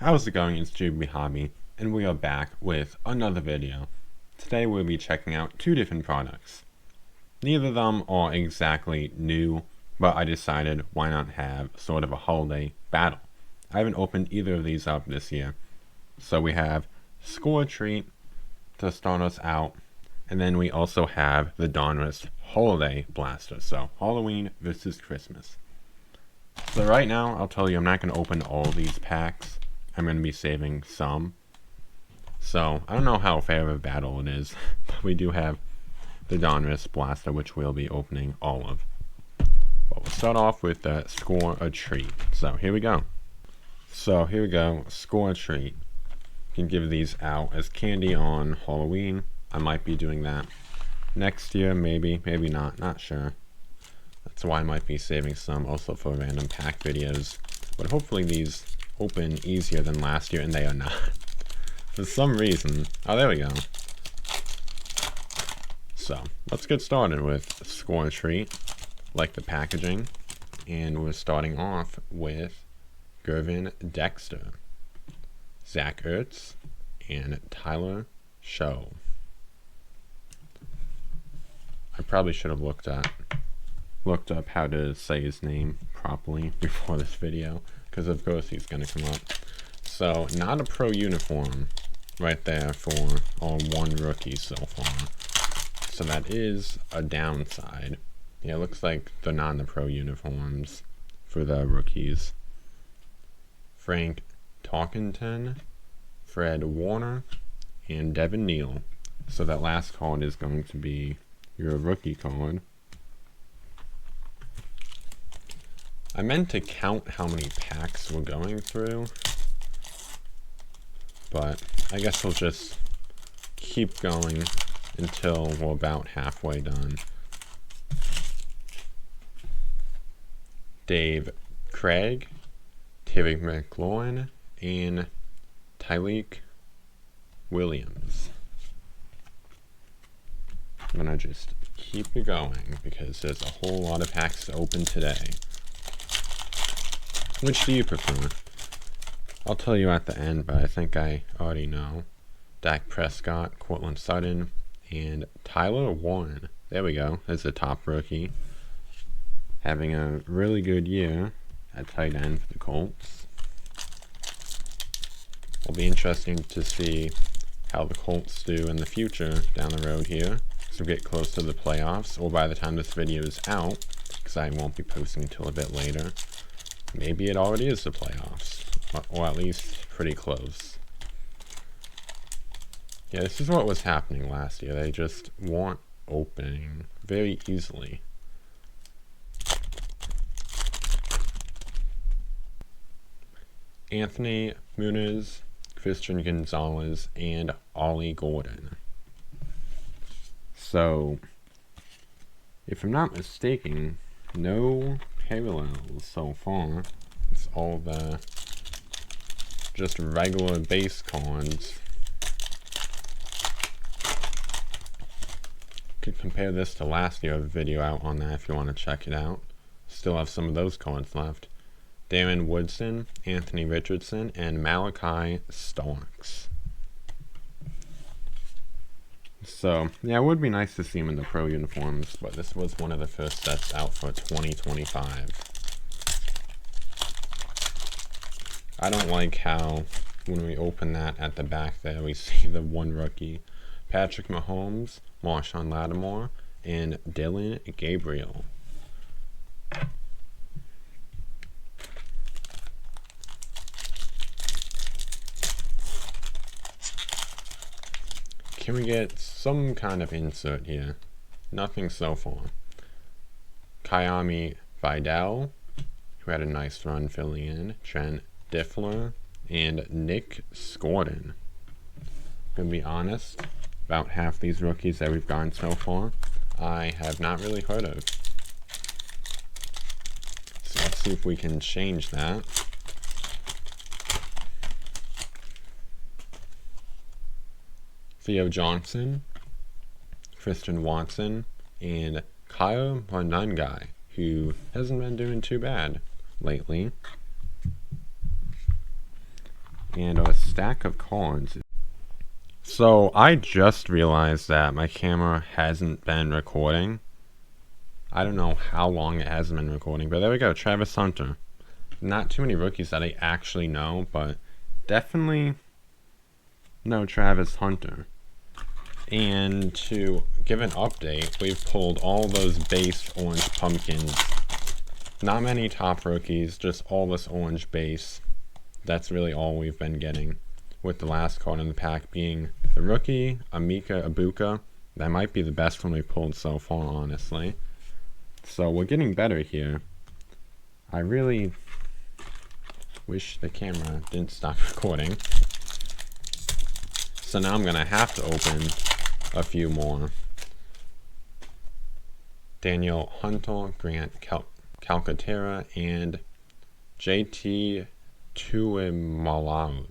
How's it going? It's Juby Hobby, and we are back with another video. Today we'll be checking out two different products. Neither of them are exactly new, but I decided why not have sort of a holiday battle. I haven't opened either of these up this year. So we have Score Treat to start us out, and then we also have the Donruss Holiday Blaster, so Halloween versus Christmas. So right now, I'll tell you I'm not going to open all these packs. I'm going to be saving some. So, I don't know how fair of a battle it is, but we do have the Donruss Blaster, which we'll be opening all of. But we'll start off with Score a Treat. So, here we go. Score a Treat. You can give these out as candy on Halloween. I might be doing that next year, maybe not sure. That's why I might be saving some also for random pack videos. But hopefully these open easier than last year, and they are not. For some reason. Oh, there we go. So, let's get started with Score a Treat. Like the packaging. And we're starting off with Gervin Dexter, Zach Ertz, and Tyler Show. I probably should have looked up how to say his name properly before this video, because of course he's going to come up. So, not a pro uniform right there for our one rookie so far. So that is a downside. Yeah, it looks like they're not in the pro uniforms for the rookies. Frank Talkington, Fred Warner, and Devin Neal. So that last card is going to be your rookie card. I meant to count how many packs we're going through, but I guess we'll just keep going until we're about halfway done. Dave Craig, Terry McLaurin, and Tyleek Williams. I'm gonna just keep it going because there's a whole lot of packs to open today. Which do you prefer? I'll tell you at the end, but I think I already know. Dak Prescott, Cortland Sutton, and Tyler Warren. There we go. As the top rookie. Having a really good year at tight end for the Colts. It'll be interesting to see how the Colts do in the future down the road here. So we get close to the playoffs, or by the time this video is out, because I won't be posting until a bit later. Maybe it already is the playoffs, or at least pretty close. Yeah, this is what was happening last year. They just weren't opening very easily. Anthony Muniz, Christian Gonzalez, and Ollie Gordon. So, if I'm not mistaken, no parallels so far. It's all the just regular base cards. Could compare this to last year's video out on that if you want to check it out. Still have some of those cards left. Darren Woodson, Anthony Richardson, and Malachi Starks. So, yeah, it would be nice to see him in the pro uniforms, but this was one of the first sets out for 2025. I don't like how, when we open that at the back there, we see the one rookie. Patrick Mahomes, Marshawn Lattimore, and Dylan Gabriel. Can we get some kind of insert here? Nothing so far. Kyami Vidal, who had a nice run filling in. Trent Diffler, and Nick Scorden. Gonna be honest, about half these rookies that we've gotten so far, I have not really heard of. So let's see if we can change that. Theo Johnson, Christian Watson, and Kyle Monungai, who hasn't been doing too bad lately. and a stack of cards. So I just realized that my camera hasn't been recording. I don't know how long it hasn't been recording, but there we go, Travis Hunter. Not too many rookies that I actually know, but definitely know Travis Hunter. And to give an update, we've pulled all those base orange pumpkins. Not many top rookies, just all this orange base. That's really all we've been getting, with the last card in the pack being the rookie, Amika Ibuka. That might be the best one we pulled so far, honestly. So we're getting better here. I really wish the camera didn't stop recording. So now I'm going to have to open a few more. Daniel Hunter, Grant Calcaterra, and JT Tuimalau.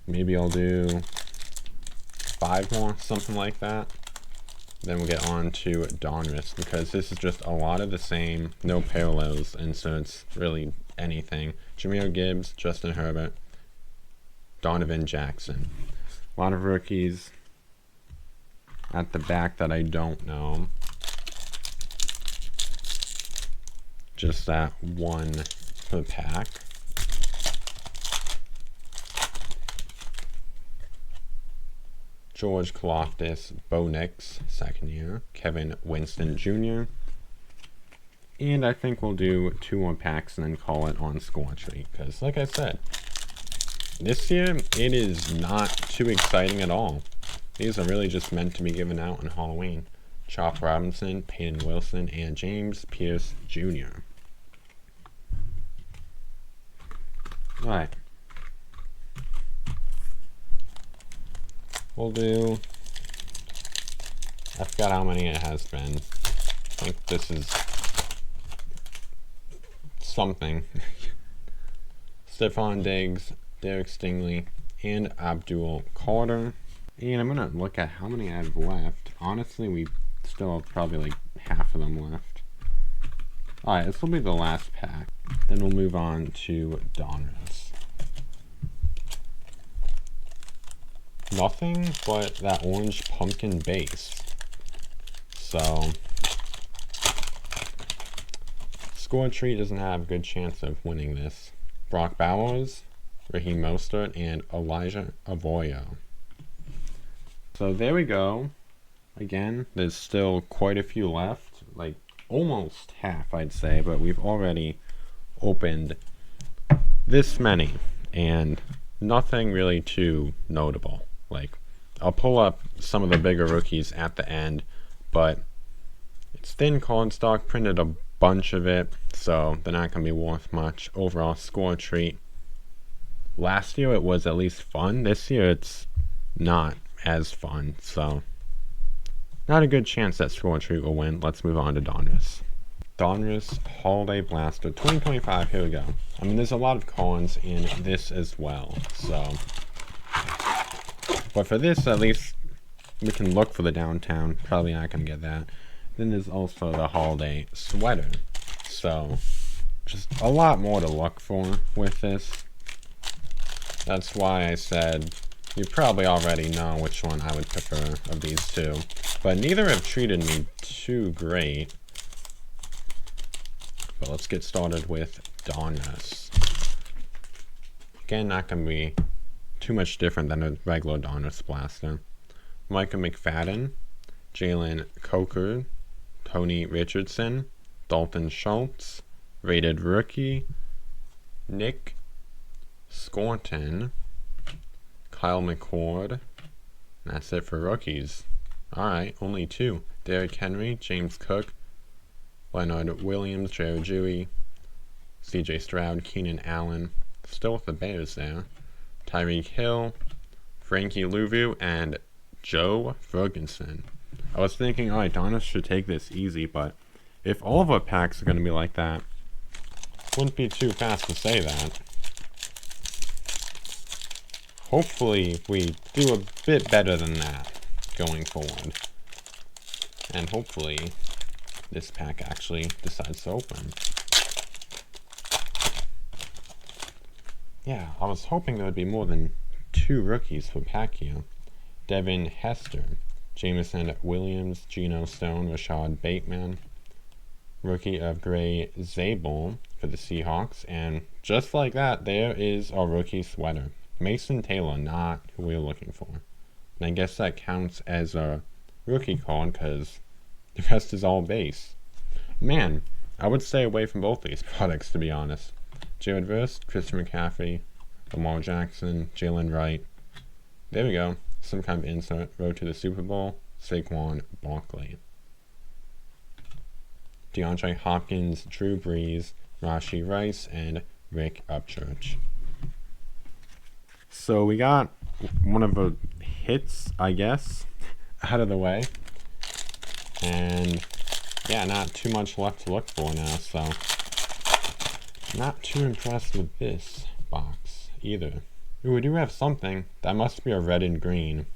Maybe I'll do 5 more, something like that. Then we'll get on to Donruss, because this is just a lot of the same, no parallels, and so it's really anything. Jameer Gibbs, Justin Herbert, Donovan Jackson. A lot of rookies at the back that I don't know. Just that one per pack. George Kaloftis, Bo Nix, second year. Kevin Winston Jr. And I think we'll do 2 more packs and then call it on score treat. Because like I said, this year it is not too exciting at all. These are really just meant to be given out on Halloween. Chop Robinson, Peyton Wilson, and James Pierce Jr. Alright. We'll do... I forgot how many it has been. I think this is... something. Stephon Diggs, Derek Stingley, and Abdul Carter. And I'm going to look at how many I have left. Honestly, we still have probably like half of them left. Alright, this will be the last pack. Then we'll move on to Donruss. Nothing but that orange pumpkin base. So, Score Treat doesn't have a good chance of winning this. Brock Bowers, Raheem Mostert, and Elijah Avoyo. So there we go. Again, there's still quite a few left, like almost half I'd say, but we've already opened this many and nothing really too notable. Like, I'll pull up some of the bigger rookies at the end, but it's thin card stock, printed a bunch of it, so they're not going to be worth much. Overall score treat. Last year it was at least fun. This year it's not as fun, so not a good chance that Score Treat will win. Let's move on to Donruss. Donruss Holiday Blaster 2025. Here we go. I mean, there's a lot of cards in this as well, so. But for this, at least we can look for the downtown. Probably not going to get that. Then there's also the holiday sweater. So, just a lot more to look for with this. That's why I said you probably already know which one I would prefer of these two. But neither have treated me too great. But let's get started with Donruss. Again, not going to be too much different than a regular Donruss blaster. Micah McFadden, Jalen Coker, Tony Richardson, Dalton Schultz, rated rookie, Nick Scorton, Kyle McCord. That's it for rookies. Alright, only 2. Derrick Henry, James Cook, Leonard Williams, Jared Dewey, CJ Stroud, Keenan Allen, still with the Bears there, Tyreek Hill, Frankie Louvu, and Joe Ferguson. I was thinking, alright, Donruss should take this easy, but if all of our packs are going to be like that, wouldn't be too fast to say that. Hopefully we do a bit better than that going forward. And hopefully this pack actually decides to open. Yeah, I was hoping there would be more than 2 rookies for pack here. Devin Hester, Jameson Williams, Geno Stone, Rashad Bateman, rookie of Gray Zabel for the Seahawks, and just like that, there is our rookie sweater. Mason Taylor, not who we were looking for. And I guess that counts as a rookie card because the rest is all base. Man, I would stay away from both these products, to be honest. Jared Verse, Christian McCaffrey, Lamar Jackson, Jalen Wright. There we go. Some kind of insert. Road to the Super Bowl, Saquon Barkley. DeAndre Hopkins, Drew Brees, Rashee Rice, and Rick Upchurch. So we got one of the hits, I guess, out of the way. And yeah, not too much left to look for now, so not too impressed with this box either. Ooh, we do have something. That must be a red and green.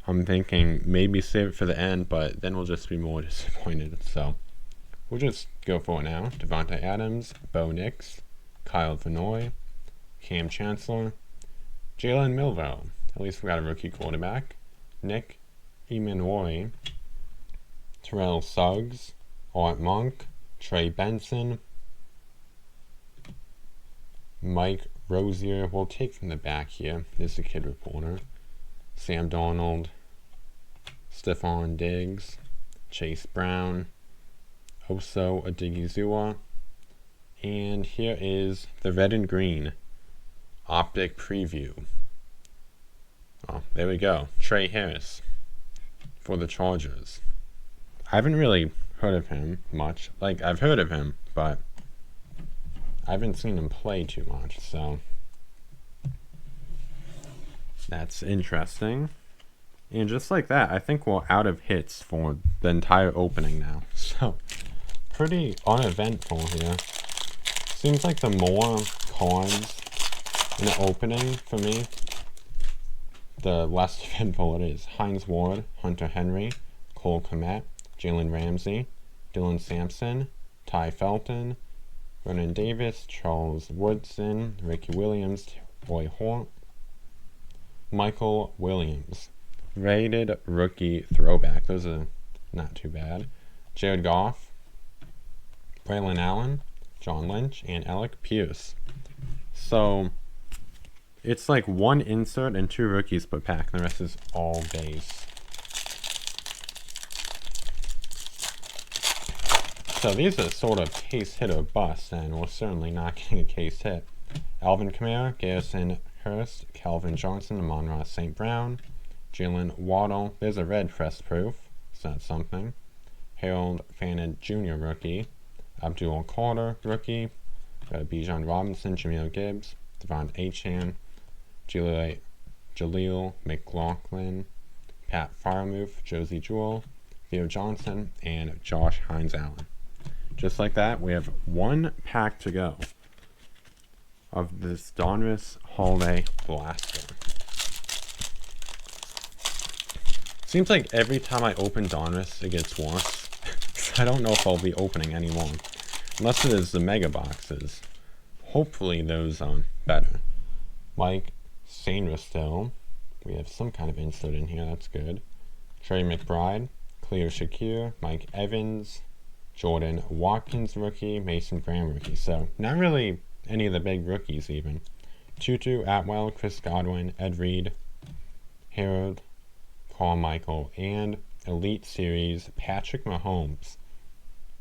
I'm thinking maybe save it for the end, but then we'll just be more disappointed. So we'll just go for it now. Devontae Adams, Bo Nix, Kyle Vanoy, Cam Chancellor, Jalen Milroe. At least we got a rookie quarterback. Nick Emmanwori, Terrell Suggs, Art Monk, Trey Benson, Mike Rozier. We'll take from the back here. This is a kid reporter. Sam Darnold, Stephon Diggs, Chase Brown, Oso Odigizua, and here is the red and green optic preview. Oh, there we go. Trey Harris for the Chargers. I haven't really heard of him much. Like, I've heard of him, but I haven't seen him play too much, so that's interesting. And just like that, I think we're out of hits for the entire opening now. So, pretty uneventful here. Seems like the more cards in the opening for me, the less eventful it is. Hines Ward, Hunter Henry, Cole Kmet, Jalen Ramsey, Dylan Sampson, Ty Felton, Vernon Davis, Charles Woodson, Ricky Williams, Roy Hort, Michael Williams. Rated rookie throwback. Those are not too bad. Jared Goff, Braylon Allen, John Lynch, and Alec Pierce. So it's like one insert and 2 rookies per pack, and the rest is all base. So these are sort of case hit or bust, and we're certainly not getting a case hit. Alvin Kamara, Garrison Hurst, Calvin Johnson, Amon-Ra St. Brown, Jalen Waddle. There's a red press proof, so that's something. Harold Fannin Jr. rookie. Abdul Carter rookie. Bijan Robinson, Jamil Gibbs, Devon Achane, Jaleel McLaughlin, Pat Freiermuth, Josie Jewell, Theo Johnson, and Josh Hines Allen. Just like that, we have 1 pack to go of this Donruss Holiday Blaster. Seems like every time I open Donruss, it gets worse. I don't know if I'll be opening any more. Unless it is the mega boxes. Hopefully those are better. Mike Sainristil. We have some kind of insert in here, that's good. Trey McBride, Cleo Shakir, Mike Evans, Jordan Watkins rookie, Mason Graham rookie. So not really any of the big rookies even. Tutu Atwell, Chris Godwin, Ed Reed, Harold Carmichael, and Elite Series Patrick Mahomes.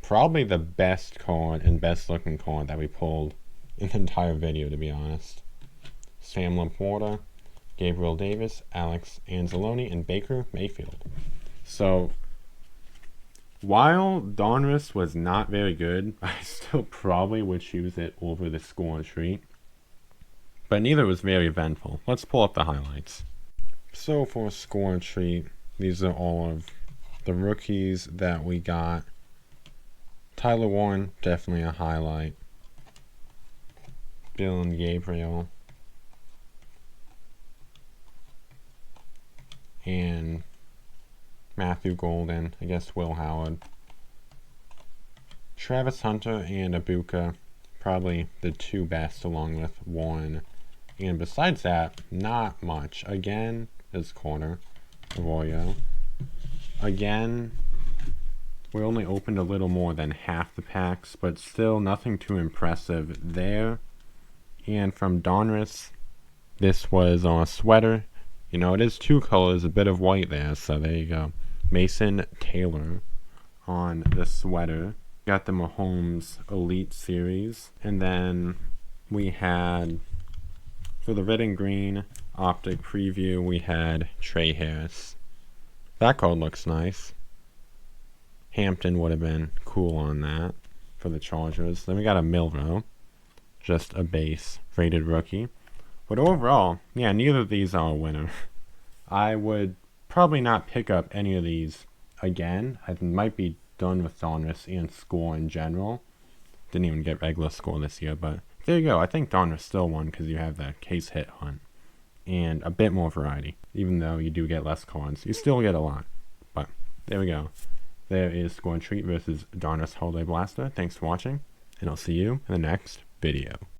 Probably the best card and best looking card that we pulled in the entire video, to be honest. Sam Laporta, Gabriel Davis, Alex Anzalone, and Baker Mayfield. So while Donruss was not very good, I still probably would choose it over the Score and Treat. But neither was very eventful. Let's pull up the highlights. So for Score and Treat, these are all of the rookies that we got. Tyler Warren, definitely a highlight. Dylan Gabriel. And Matthew Golden, I guess Will Howard. Travis Hunter and Ibuka, probably the two best, along with Warren. And besides that, not much. Again, this corner, Arroyo. Again, we only opened a little more than half the packs, but still nothing too impressive there. And from Donruss, this was on a sweater. You know, it is two colors, a bit of white there, so there you go. Mason Taylor on the sweater. Got the Mahomes Elite Series. And then we had, for the red and green optic preview, we had Trey Harris. That card looks nice. Hampton would have been cool on that for the Chargers. Then we got a Milrow, just a base rated rookie. But overall, yeah, neither of these are a winner. I would probably not pick up any of these again. I might be done with Donruss and score in general. Didn't even get regular score this year, but there you go. I think Donruss still won because you have the case hit hunt and a bit more variety. Even though you do get less cards, you still get a lot. But there we go. There is Score and Treat versus Donruss Holiday Blaster. Thanks for watching, and I'll see you in the next video.